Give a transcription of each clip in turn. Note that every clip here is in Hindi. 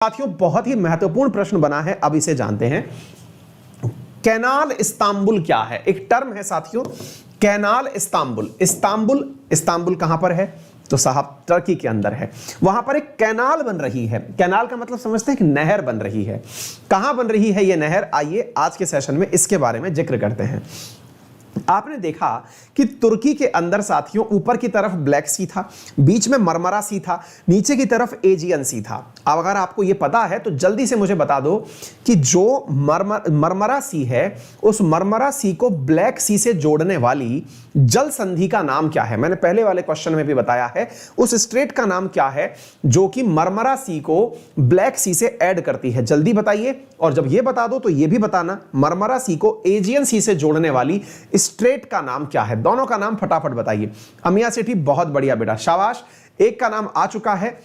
साथियों बहुत ही महत्वपूर्ण प्रश्न बना है, अब इसे जानते हैं। कैनाल इस्तांबुल क्या है? एक टर्म है साथियों, कैनाल इस्तांबुल। इस्तांबुल कहां पर है? तो साहब टर्की के अंदर है। वहां पर एक कैनाल बन रही है। कैनाल का मतलब समझते हैं कि नहर बन रही है। कहां बन रही है यह नहर? आइए आज के सेशन में इसके बारे में जिक्र करते हैं। आपने देखा कि तुर्की के अंदर साथियों ऊपर की तरफ ब्लैक सी था, बीच में मरमरा सी था, नीचे की तरफ एजियन सी था। अब अगर आपको यह पता है तो जल्दी से मुझे बता दो कि जो मरमरा सी है उस मरमरा सी को ब्लैक सी से जोड़ने वाली जल संधि का नाम क्या है? मैंने पहले वाले क्वेश्चन में भी बताया है, उस स्ट्रेट का नाम क्या है जो कि मरमरा सी को ब्लैक सी से ऐड करती है? जल्दी बताइए। और जब यह बता दो तो यह भी बताना मरमरा सी को एजियन सी से जोड़ने वाली स्ट्रेट का नाम क्या है? दोनों का नाम फटाफट बताइए। अमिया सेठी बहुत बढ़िया बेटा, शाबाश। एक का नाम आ चुका है,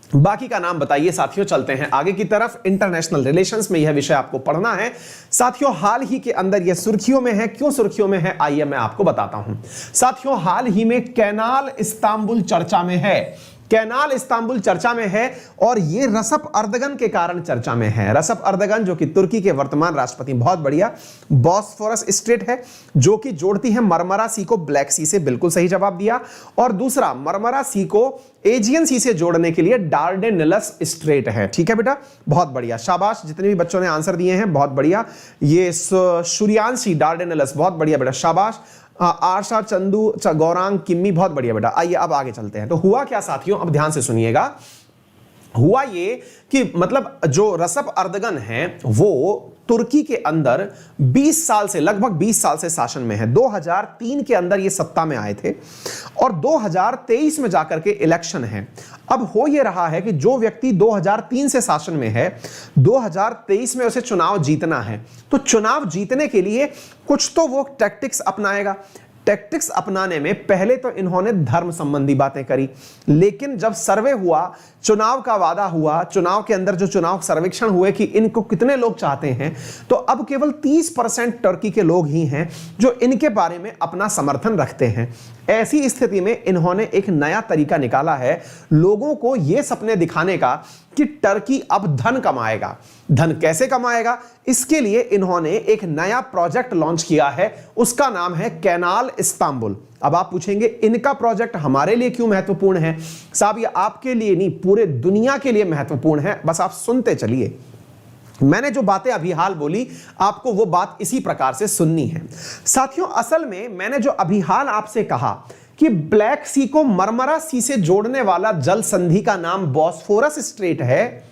बाकी का नाम बताइए साथियों। चलते हैं आगे की तरफ। इंटरनेशनल रिलेशंस में यह विषय आपको पढ़ना है साथियों। हाल ही के अंदर यह सुर्खियों में है। क्यों सुर्खियों में है आइए मैं आपको बताता हूं साथियों। हाल ही में कैनाल इस्तांबुल चर्चा में है। कैनाल इस्तांबुल चर्चा में है और यह रसप अर्दगन के कारण चर्चा में है। रसप अर्दगन जो कि तुर्की के वर्तमान राष्ट्रपति, बहुत बढ़िया। बॉस्फोरस स्ट्रेट है जो कि जोड़ती है मरमरा सी को ब्लैक सी से, बिल्कुल सही जवाब दिया। और दूसरा मरमरा सी को एजियन सी से जोड़ने के लिए डार्डेनेलस स्ट्रेट है। ठीक है बेटा, बहुत बढ़िया, शाबाश। जितने भी बच्चों ने आंसर दिए हैं बहुत बढ़िया। ये सूर्यांशी डार्डेनेलस, बहुत बढ़िया बेटा, शाबाश। आशा, चंदू, गौरांग, किम्मी, बहुत बढ़िया बेटा। आइए अब आगे चलते हैं। तो हुआ क्या साथियों, अब ध्यान से सुनिएगा। हुआ ये कि मतलब जो रसप अर्दगन है वो तुर्की के अंदर 20 साल से, लगभग 20 साल से शासन में है। 2003 के अंदर ये सत्ता में आए थे और 2023 में जाकर के इलेक्शन है। अब हो ये रहा है कि जो व्यक्ति 2003 से शासन में है, 2023 में उसे चुनाव जीतना है। तो चुनाव जीतने के लिए कुछ तो वो टैक्टिक्स अपनाएगा। टैक्टिक्स अपनाने में पहले तो इन्होंने धर्म संबंधी बातें करी, लेकिन जब सर्वे हुआ, चुनाव का वादा हुआ, चुनाव के अंदर जो चुनाव सर्वेक्षण हुए कि इनको कितने लोग चाहते हैं, तो अब केवल 30% टर्की के लोग ही हैं जो इनके बारे में अपना समर्थन रखते हैं। ऐसी स्थिति में इन्होंने एक नया तरीका निकाला है लोगों को यह सपने दिखाने का कि टर्की अब धन कमाएगा। धन कैसे कमाएगा, इसके लिए इन्होंने एक नया प्रोजेक्ट लॉन्च किया है, उसका नाम है कैनाल इस्तांबुल। अब आप पूछेंगे इनका प्रोजेक्ट हमारे लिए क्यों महत्वपूर्ण है? साहब ये आपके लिए नहीं, पूरे दुनिया के लिए महत्वपूर्ण है। बस आप सुनते चलिए। मैंने जो बातें अभी हाल बोली आपको वो बात इसी प्रकार से सुननी है साथियों। असल में मैंने जो अभी हाल आपसे कहा कि ब्लैक सी को मरमरा सी से जोड़ने वाला जल संधि का नाम बॉस्फोरस स्ट्रेट है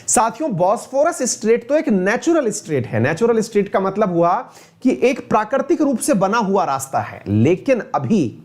साथियों। बॉस्फोरस स्ट्रेट तो एक नेचुरल स्ट्रेट है। नेचुरल स्ट्रेट का मतलब हुआ कि एक प्राकृतिक रूप से बना हुआ रास्ता है, लेकिन अभी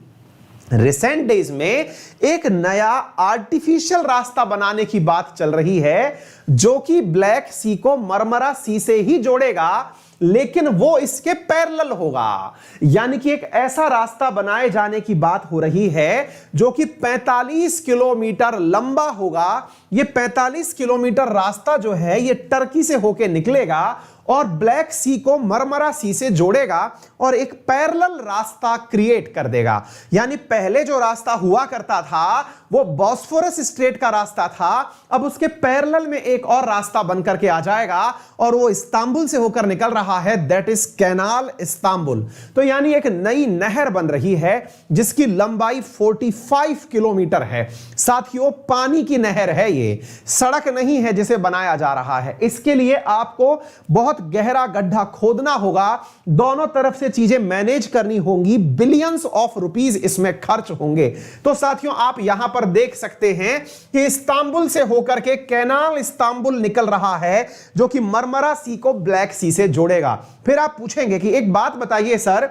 रिसेंट डेज में एक नया आर्टिफिशियल रास्ता बनाने की बात चल रही है जो कि ब्लैक सी को मरमरा सी से ही जोड़ेगा, लेकिन वो इसके पैरेलल होगा। यानी कि एक ऐसा रास्ता बनाए जाने की बात हो रही है जो कि 45 किलोमीटर लंबा होगा। ये 45 किलोमीटर रास्ता जो है ये टर्की से होकर निकलेगा और ब्लैक सी को मरमरा सी से जोड़ेगा और एक पैरेलल रास्ता क्रिएट कर देगा। यानी पहले जो रास्ता हुआ करता था वो बॉस्फोरस स्ट्रेट का रास्ता था, अब उसके पैरेलल में एक और रास्ता बनकर के आ जाएगा और वो इस्तांबुल से होकर निकल रहा है, दैट इज कैनाल इस्तांबुल। तो यानी एक नई नहर बन रही है जिसकी लंबाई 45 किलोमीटर है साथियों। पानी की नहर है, ये सड़क नहीं है जिसे बनाया जा रहा है। इसके लिए आपको बहुत गहरा गड्ढा खोदना होगा, दोनों तरफ से चीजें मैनेज करनी होंगी, बिलियंस ऑफ रुपीस इसमें खर्च होंगे। तो साथियों आप यहां पर देख सकते हैं कि इस्तांबुल से होकर के कैनाल इस्तांबुल निकल रहा है जो कि मरमरा सी को ब्लैक सी से जोड़ेगा। फिर आप पूछेंगे कि एक बात बताइए सर,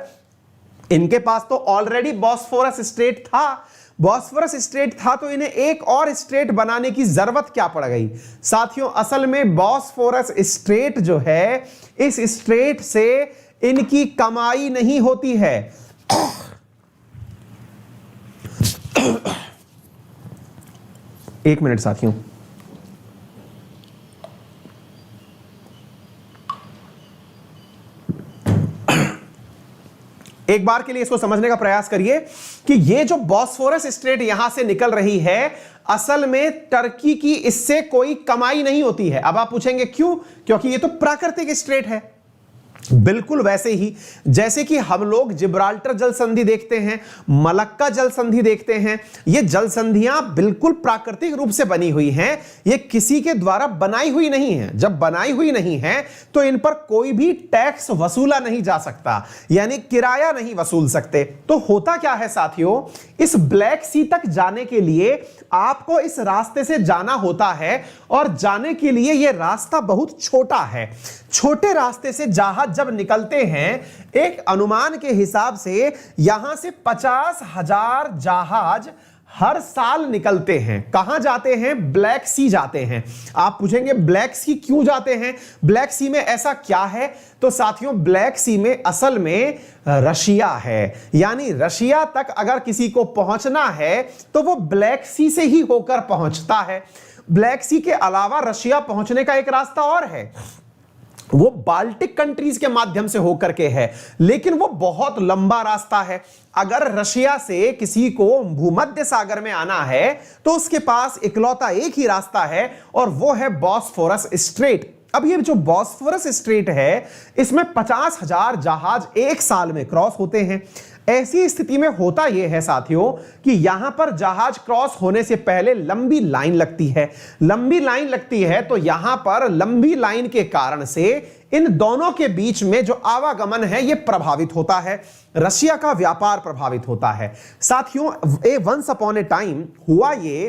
इनके पास तो ऑलरेडी बॉस्फोरस स्ट्रेट था, बॉस्फोरस स्ट्रेट था तो इन्हें एक और स्ट्रेट बनाने की जरूरत क्या पड़ गई? साथियों असल में बॉस्फोरस स्ट्रेट जो है, इस स्ट्रेट से इनकी कमाई नहीं होती है। एक मिनट साथियों, एक बार के लिए इसको समझने का प्रयास करिए कि ये जो बॉस्फोरस स्ट्रेट यहां से निकल रही है, असल में टर्की की इससे कोई कमाई नहीं होती है। अब आप पूछेंगे क्यों? क्योंकि ये तो प्राकृतिक स्ट्रेट है। बिल्कुल वैसे ही जैसे कि हम लोग जिब्राल्टर जल संधि देखते हैं, मलक्का जल संधि देखते हैं, ये जल संधियां बिल्कुल प्राकृतिक रूप से बनी हुई हैं, ये किसी के द्वारा बनाई हुई नहीं है। जब बनाई हुई नहीं है तो इन पर कोई भी टैक्स वसूला नहीं जा सकता, यानी किराया नहीं वसूल सकते। तो होता क्या है साथियों, इस ब्लैक सी तक जाने के लिए आपको इस रास्ते से जाना होता है, और जाने के लिए यह रास्ता बहुत छोटा है। छोटे रास्ते से जहाज जब निकलते हैं, एक अनुमान के हिसाब से यहां से 50,000 जहाज हर साल निकलते हैं। कहां जाते हैं? ब्लैक सी जाते हैं। आप पूछेंगे ब्लैक सी क्यों जाते हैं? ब्लैक सी में ऐसा क्या है? तो साथियों, ब्लैक सी में असल में रशिया है, यानी रशिया तक अगर किसी को पहुंचना है तो वो ब्लैक सी से ही होकर पहुंचता है। ब्लैक सी के अलावा रशिया पहुंचने का एक रास्ता और है, वो बाल्टिक कंट्रीज के माध्यम से होकर के है, लेकिन वो बहुत लंबा रास्ता है। अगर रशिया से किसी को भूमध्य सागर में आना है तो उसके पास इकलौता एक ही रास्ता है, और वो है बॉस्फोरस स्ट्रेट। अब ये जो बॉस्फोरस स्ट्रेट है, इसमें 50,000 जहाज एक साल में क्रॉस होते हैं। ऐसी स्थिति में होता यह है साथियों कि यहां पर जहाज क्रॉस होने से पहले लंबी लाइन लगती है। लंबी लाइन लगती है तो यहां पर लंबी लाइन के कारण से इन दोनों के बीच में जो आवागमन है यह प्रभावित होता है, रशिया का व्यापार प्रभावित होता है। साथियों, वंस अपॉन ए टाइम हुआ ये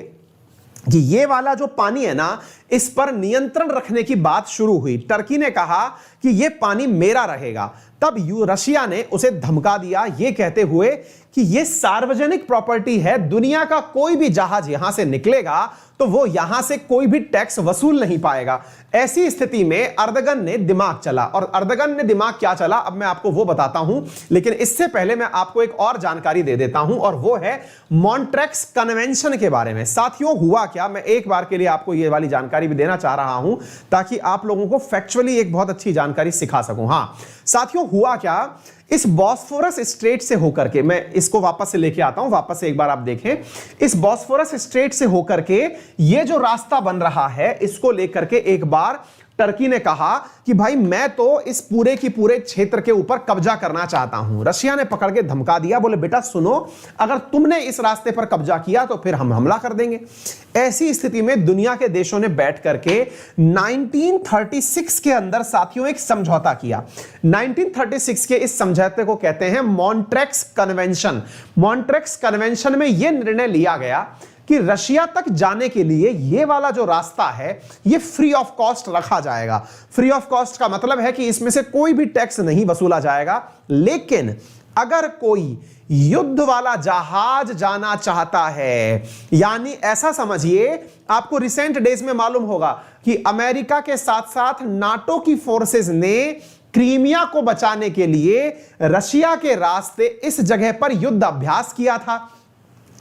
कि ये वाला जो पानी है ना, इस पर नियंत्रण रखने की बात शुरू हुई। टर्की ने कहा कि ये पानी मेरा रहेगा। तब रशिया ने उसे धमका दिया ये कहते हुए कि ये सार्वजनिक प्रॉपर्टी है, दुनिया का कोई भी जहाज यहां से निकलेगा तो वो यहां से कोई भी टैक्स वसूल नहीं पाएगा। ऐसी स्थिति में अर्दगन ने दिमाग चला, और अर्दगन ने दिमाग क्या चला अब मैं आपको वो बताता हूं, लेकिन इससे पहले मैं आपको एक और जानकारी दे देता हूं, और वो है मॉन्ट्रेक्स कन्वेंशन के बारे में। साथियों, हुआ क्या, मैं एक बार के लिए आपको ये वाली जानकारी भी देना चाह रहा हूं ताकि आप लोगों को फैक्चुअली एक बहुत अच्छी जानकारी सिखा सकूं। हां साथियों, हुआ क्या, इस बॉस्फोरस स्ट्रेट से होकर के, मैं इसको वापस से लेके आता हूं, वापस से एक बार आप देखें, इस बॉस्फोरस स्ट्रेट से होकर के ये जो रास्ता बन रहा है, इसको लेकर के एक बार टर्की ने कहा कि भाई मैं तो इस पूरे की पूरे क्षेत्र के ऊपर कब्जा करना चाहता हूं। रशिया ने पकड़ के धमका दिया, बोले बेटा सुनो, अगर तुमने इस रास्ते पर कब्जा किया तो फिर हम हमला कर देंगे। ऐसी स्थिति में दुनिया के देशों ने बैठ करके 1936 के अंदर साथियों एक समझौता किया। 1936 के इस समझौते को कहते हैं मॉन्ट्रेक्स कन्वेंशन। मॉन्ट्रेक्स कन्वेंशन में यह निर्णय लिया गया कि रशिया तक जाने के लिए ये वाला जो रास्ता है ये फ्री ऑफ कॉस्ट रखा जाएगा। फ्री ऑफ कॉस्ट का मतलब है कि इसमें से कोई भी टैक्स नहीं वसूला जाएगा, लेकिन अगर कोई युद्ध वाला जहाज जाना चाहता है, यानी ऐसा समझिए, आपको रिसेंट डेज में मालूम होगा कि अमेरिका के साथ साथ नाटो की फोर्सेस ने क्रीमिया को बचाने के लिए रशिया के रास्ते इस जगह पर युद्ध अभ्यास किया था।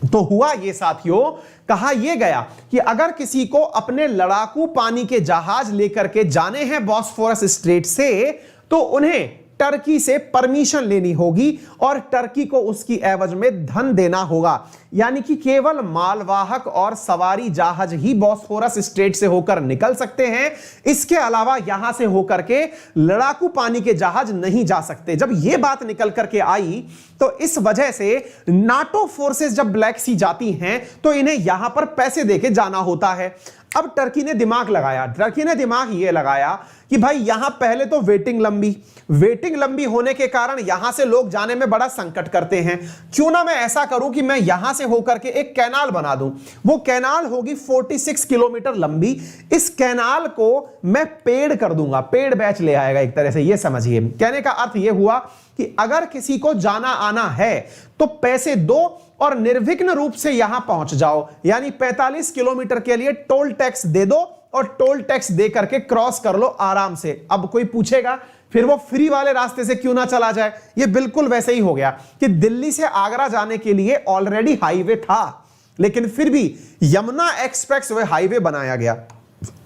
तो हुआ ये साथियों, कहा यह गया कि अगर किसी को अपने लड़ाकू पानी के जहाज लेकर के जाने हैं बॉस्फोरस स्ट्रेट से, तो उन्हें टर्की से परमिशन लेनी होगी और टर्की को उसकी एवज में धन देना होगा। यानी कि केवल मालवाहक और सवारी जहाज ही बॉस्फोरस स्ट्रेट से होकर निकल सकते हैं, इसके अलावा यहां से होकर के लड़ाकू पानी के जहाज नहीं जा सकते। जब यह बात निकल करके आई तो इस वजह से नाटो फोर्सेस जब ब्लैक सी जाती हैं तो इन्हें यहां पर पैसे देके जाना होता है। अब टर्की ने दिमाग लगाया, टर्की ने दिमाग ये लगाया कि भाई यहां पहले तो वेटिंग लंबी होने के कारण यहां से लोग जाने में बड़ा संकट करते हैं। क्यों ना मैं ऐसा करूं कि मैं यहां से होकर के एक कैनाल बना दूं। वो कैनाल होगी 46 किलोमीटर लंबी। इस कैनाल को मैं पेड़ कर दूंगा, पेड़ बैच ले आएगा एक तरह से, ये समझिए। कहने का अर्थ यह हुआ कि अगर किसी को जाना आना है तो पैसे दो और निर्विघ्न रूप से यहां पहुंच जाओ, यानी 45 किलोमीटर के लिए टोल टैक्स दे दो और टोल टैक्स दे करके क्रॉस कर लो आराम से। अब कोई पूछेगा फिर वो फ्री वाले रास्ते से क्यों ना चला जाए। ये बिल्कुल वैसे ही हो गया कि दिल्ली से आगरा जाने के लिए ऑलरेडी हाईवे था, लेकिन फिर भी यमुना एक्सप्रेस वे हाईवे बनाया गया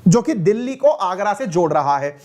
जो कि दिल्ली को आगरा से जोड़ रहा है।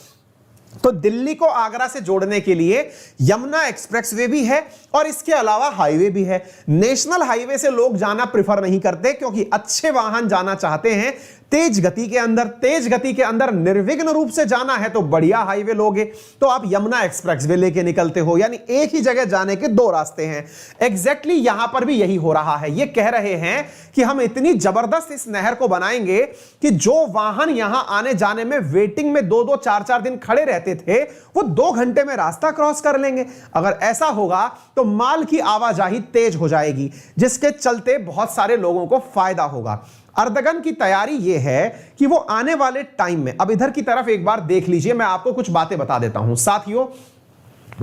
तो दिल्ली को आगरा से जोड़ने के लिए यमुना एक्सप्रेसवे भी है और इसके अलावा हाईवे भी है। नेशनल हाईवे से लोग जाना प्रिफर नहीं करते क्योंकि अच्छे वाहन जाना चाहते हैं तेज गति के अंदर निर्विघ्न रूप से जाना है तो बढ़िया हाईवे लोगे तो आप यमुना एक्सप्रेसवे लेके निकलते हो, यानी एक ही जगह जाने के दो रास्ते हैं। एग्जैक्टली यहां पर भी यही हो रहा है। ये कह रहे हैं कि हम इतनी जबरदस्त इस नहर को बनाएंगे कि जो वाहन यहां आने जाने में वेटिंग में 2-2, 4-4 दिन खड़े रहते थे वो 2 घंटे में रास्ता क्रॉस कर लेंगे। अगर ऐसा होगा तो माल की आवाजाही तेज हो जाएगी जिसके चलते बहुत सारे लोगों को फायदा होगा। अर्दगन की तैयारी यह है कि वो आने वाले टाइम में, अब इधर की तरफ एक बार देख लीजिए, मैं आपको कुछ बातें बता देता हूं साथियों।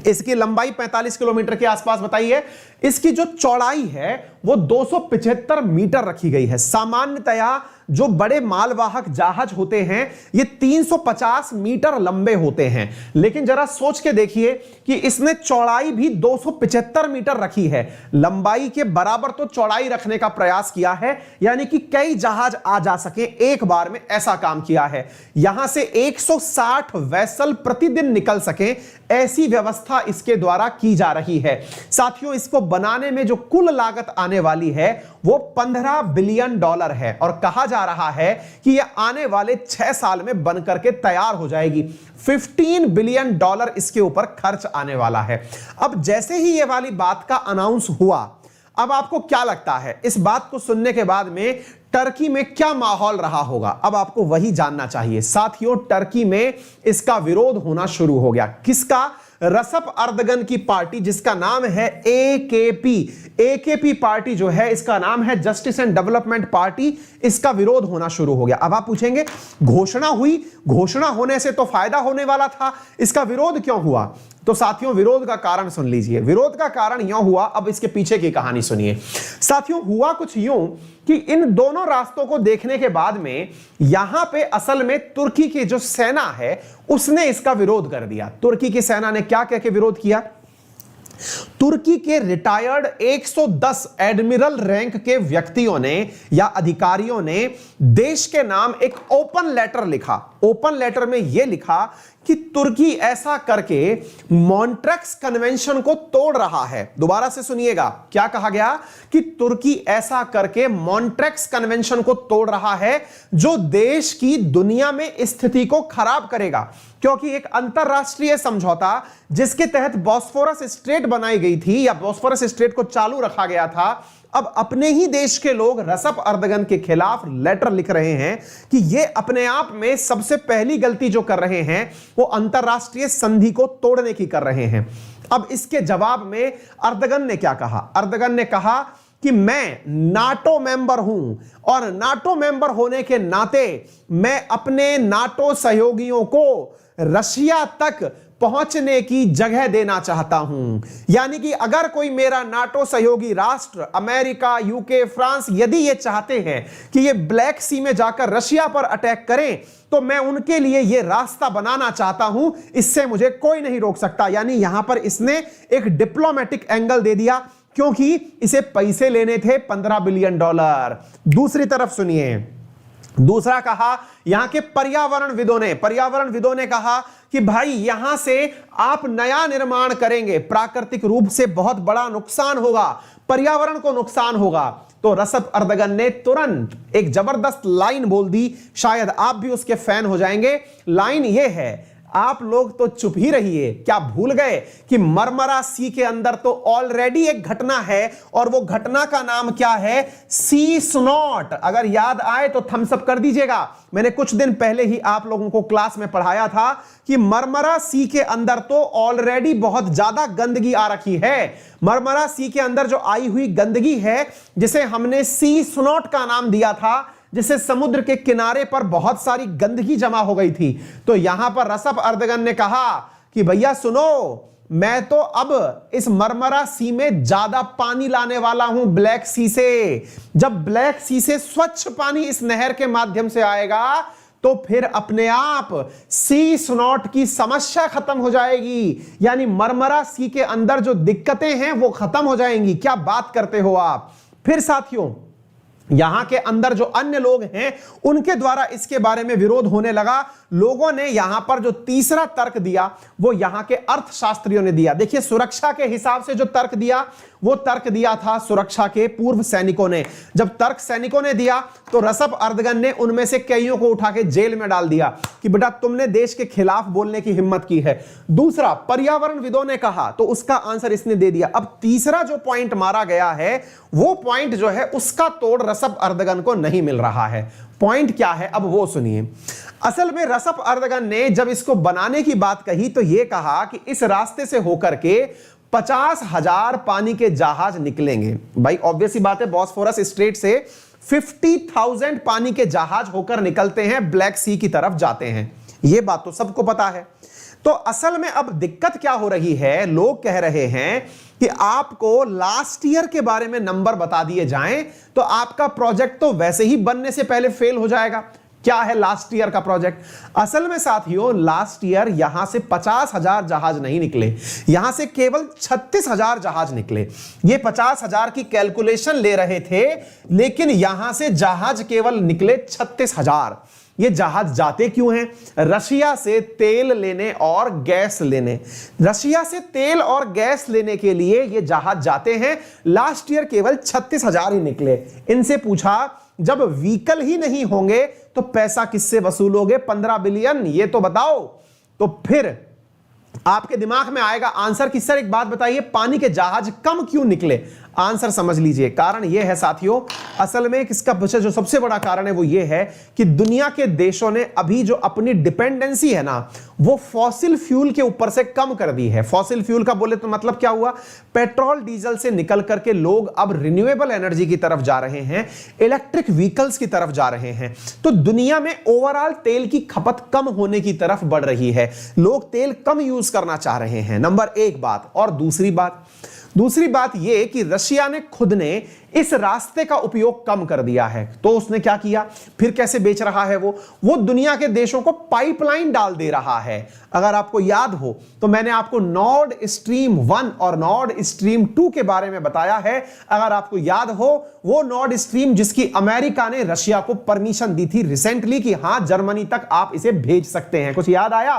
इसकी लंबाई 45 किलोमीटर के आसपास बताई है। इसकी जो चौड़ाई है वो 275 मीटर रखी गई है। सामान्यतया जो बड़े मालवाहक जहाज होते हैं ये 350 मीटर लंबे होते हैं, लेकिन जरा सोच के देखिए कि इसने चौड़ाई भी 275 मीटर रखी है। लंबाई के बराबर तो चौड़ाई रखने का प्रयास किया है, यानी कि कई जहाज आ जा सके एक बार में, ऐसा काम किया है। यहां से 160 वेसल प्रतिदिन निकल सके ऐसी व्यवस्था इसके द्वारा की जा रही है। साथियों, इसको बनाने में जो कुल लागत आने वाली है वो $15 बिलियन है और कहा जा रहा है कि यह आने वाले 6 साल में बनकर के तैयार हो जाएगी। $15 बिलियन इसके ऊपर खर्च आने वाला है। अब जैसे ही यह वाली बात का अनाउंस हुआ, अब आपको क्या लगता है इस बात को सुनने के बाद में टर्की में क्या माहौल रहा होगा? अब आपको वही जानना चाहिए। साथियों, टर्की में इसका विरोध होना शुरू हो गया। किसका? रसप अर्दगन की पार्टी जिसका नाम है एकेपी पार्टी जो है इसका नाम है जस्टिस एंड डेवलपमेंट पार्टी, इसका विरोध होना शुरू हो गया। अब आप पूछेंगे घोषणा हुई, घोषणा होने से तो फायदा होने वाला था, इसका विरोध क्यों हुआ? तो साथियों, विरोध का कारण सुन लीजिए। विरोध का कारण यूं हुआ, अब इसके पीछे की कहानी सुनिए। साथियों, हुआ कुछ यूं कि इन दोनों रास्तों को देखने के बाद में यहां पे असल में तुर्की की जो सेना है उसने इसका विरोध कर दिया। तुर्की की सेना ने क्या कह के विरोध किया? तुर्की के रिटायर्ड 110 एडमिरल रैंक के व्यक्तियों ने या अधिकारियों ने देश के नाम एक ओपन लेटर लिखा। ओपन लेटर में यह लिखा कि तुर्की ऐसा करके मॉन्ट्रेक्स कन्वेंशन को तोड़ रहा है। दोबारा से सुनिएगा, क्या कहा गया? कि तुर्की ऐसा करके मॉन्ट्रेक्स कन्वेंशन को तोड़ रहा है जो देश की दुनिया में स्थिति को खराब करेगा, क्योंकि एक अंतरराष्ट्रीय समझौता जिसके तहत बॉस्फोरस स्ट्रेट बनाई गई थी या बॉस्फोरस स्ट्रेट को चालू रखा गया था, अब अपने ही देश के लोग रसप अर्दगन के खिलाफ लेटर लिख रहे हैं कि ये अपने आप में सबसे पहली गलती जो कर रहे हैं वो अंतरराष्ट्रीय संधि को तोड़ने की कर रहे हैं। अब इसके जवाब में अर्दगन ने क्या कहा? अर्दगन ने कहा कि मैं नाटो मेंबर हूं और नाटो मेंबर होने के नाते मैं अपने नाटो सहयोगियों को रशिया तक पहुंचने की जगह देना चाहता हूं। यानी कि अगर कोई मेरा नाटो सहयोगी राष्ट्र अमेरिका, यूके, फ्रांस यदि ये चाहते हैं कि ये ब्लैक सी में जाकर रशिया पर अटैक करें तो मैं उनके लिए ये रास्ता बनाना चाहता हूं, इससे मुझे कोई नहीं रोक सकता। यानी यहां पर इसने एक डिप्लोमेटिक एंगल दे दिया क्योंकि इसे पैसे लेने थे $15 बिलियन। दूसरी तरफ सुनिए, दूसरा कहा यहां के पर्यावरण विदों ने कहा कि भाई यहां से आप नया निर्माण करेंगे, प्राकृतिक रूप से बहुत बड़ा नुकसान होगा, पर्यावरण को नुकसान होगा। तो रसप अर्दगन ने तुरंत एक जबरदस्त लाइन बोल दी, शायद आप भी उसके फैन हो जाएंगे। लाइन यह है, आप लोग तो चुप ही रहिए, क्या भूल गए कि मरमरा सी के अंदर तो ऑलरेडी एक घटना है और वो घटना का नाम क्या है? सी स्नॉट। अगर याद आए तो थम्स अप कर दीजिएगा। मैंने कुछ दिन पहले ही आप लोगों को क्लास में पढ़ाया था कि मरमरा सी के अंदर तो ऑलरेडी बहुत ज्यादा गंदगी आ रखी है। मरमरा सी के अंदर जो आई हुई गंदगी है जिसे हमने सी स्नॉट का नाम दिया था, जिससे समुद्र के किनारे पर बहुत सारी गंदगी जमा हो गई थी। तो यहां पर रसप अर्दगन ने कहा कि भैया सुनो, मैं तो अब इस मरमरा सी में ज्यादा पानी लाने वाला हूं ब्लैक सी से। जब ब्लैक सी से स्वच्छ पानी इस नहर के माध्यम से आएगा तो फिर अपने आप सी स्नॉट की समस्या खत्म हो जाएगी, यानी मरमरा सी के अंदर जो दिक्कतें हैं वो खत्म हो जाएंगी। क्या बात करते हो आप? फिर साथियों, यहां के अंदर जो अन्य लोग हैं उनके द्वारा इसके बारे में विरोध होने लगा। लोगों ने यहां पर जो तीसरा तर्क दिया वो यहां के अर्थशास्त्रियों ने दिया। देखिए, सुरक्षा के हिसाब से जो तर्क दिया वो तर्क दिया था सुरक्षा के पूर्व सैनिकों ने। जब तर्क सैनिकों ने दिया तो रसप अर्दगन ने उनमें से कईयों को उठा के जेल में डाल दिया कि बेटा तुमने देश के खिलाफ बोलने की हिम्मत की है। दूसरा, पर्यावरणविदों ने कहा तो उसका आंसर इसने दे दिया। अब तीसरा जो पॉइंट मारा गया है वो पॉइंट जो है उसका तोड़ रसप अर्दगन को नहीं मिल रहा है। पॉइंट क्या है अब वो सुनिए। असल में रसप अर्दगन ने जब इसको बनाने की बात कही तो यह कहा कि इस रास्ते से होकर के 50,000 पानी के जहाज निकलेंगे। भाई ऑब्वियस ही बात है, बॉस्फोरस स्ट्रेट से 50,000 पानी के जहाज होकर निकलते हैं, ब्लैक सी की तरफ जाते हैं। यह बात तो सबको पता है। तो असल में अब दिक्कत क्या हो रही है, लोग कह रहे हैं कि आपको लास्ट ईयर के बारे में नंबर बता दिए जाएं तो आपका प्रोजेक्ट तो वैसे ही बनने से पहले फेल हो जाएगा। क्या है लास्ट ईयर का प्रोजेक्ट? असल में साथियों, लास्ट ईयर यहां से 50,000 जहाज नहीं निकले, यहां से केवल 36,000 जहाज निकले। ये 50,000 की कैलकुलेशन ले रहे थे, लेकिन यहां से जहाज केवल निकले 36,000। ये जहाज जाते क्यों हैं? रशिया से तेल लेने और गैस लेने। रशिया से तेल और गैस लेने के लिए ये जहाज जाते हैं। लास्ट ईयर केवल 36,000 ही निकले। इनसे पूछा, जब व्हीकल ही नहीं होंगे तो पैसा किससे वसूलोगे 15 बिलियन? ये तो बताओ। तो फिर आपके दिमाग में आएगा आंसर कि सर एक बात बताइए, पानी के जहाज कम क्यों निकले? आंसर समझ लीजिए। कारण यह है साथियों, असल में इसका पीछे जो सबसे बड़ा कारण है वो ये है कि दुनिया के देशों ने अभी जो अपनी डिपेंडेंसी है ना वो फॉसिल फ्यूल के ऊपर से कम कर दी है। फॉसिल फ्यूल का बोले तो मतलब क्या हुआ? पेट्रोल डीजल से निकल करके लोग अब रिन्यूएबल एनर्जी की तरफ जा रहे हैं, इलेक्ट्रिक व्हीकल्स की तरफ जा रहे हैं। तो दुनिया में ओवरऑल तेल की खपत कम होने की तरफ बढ़ रही है। लोग तेल कम यूज करना चाह रहे हैं, नंबर एक बात। और दूसरी बात यह कि रशिया ने खुद ने इस रास्ते का उपयोग कम कर दिया है। तो उसने क्या किया? फिर कैसे बेच रहा है वो दुनिया के देशों को पाइपलाइन डाल दे रहा है। अगर आपको याद हो तो मैंने आपको नॉर्ड स्ट्रीम 1 और नॉर्ड स्ट्रीम 2 के बारे में बताया है। अगर आपको याद हो, वो नॉर्ड स्ट्रीम जिसकी अमेरिका ने रशिया को परमिशन दी थी रिसेंटली कि हां जर्मनी तक आप इसे भेज सकते हैं। कुछ याद आया?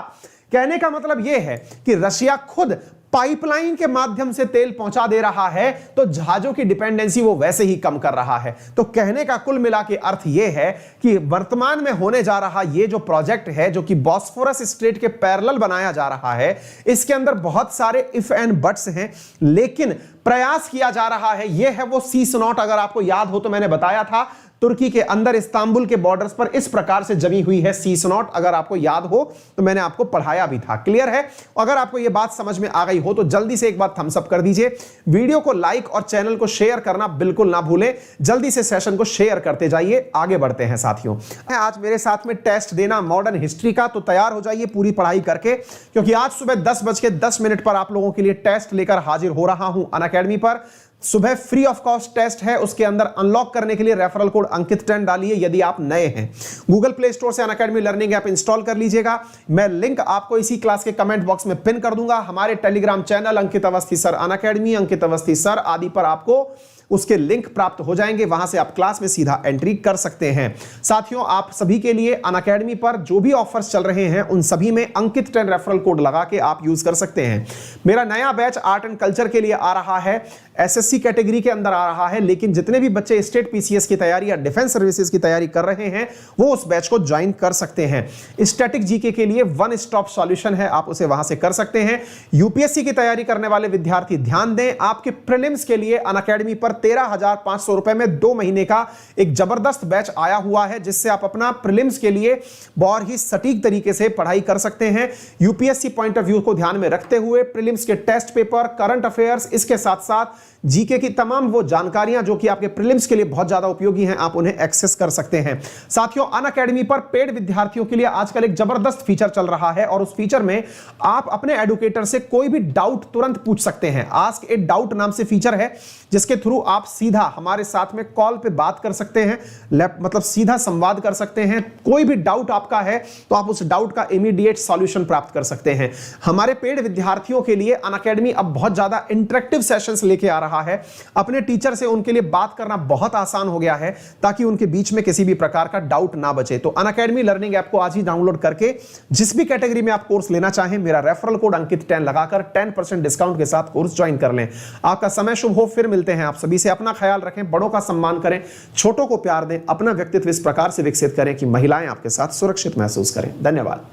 कहने का मतलब यह है कि रशिया खुद पाइपलाइन के माध्यम से तेल पहुंचा दे रहा है, तो जहाजों की डिपेंडेंसी वो वैसे ही कम कर रहा है। तो कहने का कुल मिला के अर्थ यह है कि वर्तमान में होने जा रहा ये जो प्रोजेक्ट है, जो कि बॉस्फोरस स्ट्रेट के पैरेलल बनाया जा रहा है, इसके अंदर बहुत सारे इफ एंड बट्स हैं, लेकिन प्रयास किया जा रहा है। यह है वो सी स्नॉट। अगर आपको याद हो तो मैंने बताया था तुर्की के अंदर इस्तांबुल के बॉर्डर्स पर इस प्रकार से जमी हुई है सी स्नॉट। अगर आपको याद हो तो मैंने आपको पढ़ाया भी था। क्लियर है? अगर आपको यह बात समझ में आ गई हो तो जल्दी से एक बार थम्स अप कर दीजिए, वीडियो को लाइक और चैनल को शेयर करना बिल्कुल ना भूलें। जल्दी से सेशन को शेयर करते जाइए। आगे बढ़ते हैं साथियों। आज मेरे साथ में टेस्ट देना मॉडर्न हिस्ट्री का, तो तैयार हो जाइए पूरी पढ़ाई करके, क्योंकि आज सुबह 10:10 पर आप लोगों के लिए टेस्ट लेकर हाजिर हो रहा हूं अनअकैडमी पर। सुबह फ्री ऑफ कॉस्ट टेस्ट है, उसके अंदर अनलॉक करने के लिए रेफरल कोड अंकित 10 डालिए यदि आप नए हैं। गूगल प्ले स्टोर से अनअकैडमी लर्निंग ऐप इंस्टॉल कर लीजिएगा। मैं लिंक आपको इसी क्लास के कमेंट बॉक्स में पिन कर दूंगा। हमारे टेलीग्राम चैनल अंकित अवस्थी सर अनअकैडमी, अंकित अवस्थी सर आदि पर आपको उसके लिंक प्राप्त हो जाएंगे। वहां से आप क्लास में सीधा एंट्री कर सकते हैं। साथियों, आप सभी के लिए अनअकैडमी पर जो भी ऑफर्स चल रहे हैं उन सभी में अंकित 10 रेफरल कोड लगा के आप यूज कर सकते हैं। मेरा नया बैच आर्ट एंड कल्चर के लिए आ रहा है, एसएससी कैटेगरी के अंदर आ रहा है, लेकिन जितने भी बच्चे स्टेट पीसीएस की तैयारी या डिफेंस सर्विसेज की तैयारी कर रहे हैं वो उस बैच को ज्वाइन कर सकते हैं। स्टैटिक जीके के लिए वन स्टॉप सॉल्यूशन है, आप उसे वहां से कर सकते हैं। यूपीएससी की तैयारी करने वाले विद्यार्थी ध्यान दें, आपके प्रीलिम्स के लिए अनअकैडमी पर 13,500 रुपए में 2 महीने का एक जबरदस्त बैच आया हुआ है, जिससे आप अपना प्रीलिम्स के लिए बहुत ही सटीक तरीके से पढ़ाई कर सकते हैं। यूपीएससी पॉइंट ऑफ व्यू को ध्यान में रखते हुए प्रीलिम्स के टेस्ट पेपर, करंट अफेयर्स, इसके साथ साथ जीके की तमाम वो जानकारियां जो कि आपके प्रीलिम्स के लिए बहुत ज्यादा उपयोगी हैं, आप उन्हें एक्सेस कर सकते हैं। साथियों, अनअकैडमी पर पेड विद्यार्थियों के लिए आजकल एक जबरदस्त फीचर चल रहा है और उस फीचर में आप अपने एडुकेटर से कोई भी डाउट तुरंत पूछ सकते हैं। आस्क ए डाउट नाम से फीचर है, जिसके थ्रू आप सीधा हमारे साथ में कॉल पे बात कर सकते हैं, मतलब सीधा संवाद कर सकते हैं। कोई भी डाउट आपका है तो आप उस डाउट का इमीडिएट सॉल्यूशन प्राप्त कर सकते हैं। हमारे पेड विद्यार्थियों के लिए अनअकैडमी अब बहुत ज्यादा इंटरेक्टिव सेशंस लेके आ रहा है। अपने टीचर से उनके लिए बात करना बहुत आसान हो गया है ताकि उनके बीच में किसी भी प्रकार का डाउट ना बचे। तो अनअकैडमी लर्निंग ऐप को आज ही डाउनलोड करके जिस भी कैटेगरी में आप कोर्स लेना चाहें, मेरा रेफरल कोड अंकित 10 लगाकर 10% डिस्काउंट के साथ कोर्स ज्वाइन कर लें। आपका समय शुभ हो। फिर मिलते हैं। आप सभी से अपना ख्याल रखें, बड़ों का सम्मान करें, छोटों को प्यार दें, अपना व्यक्तित्व इस प्रकार से विकसित करें कि महिलाएं आपके साथ सुरक्षित महसूस करें। धन्यवाद।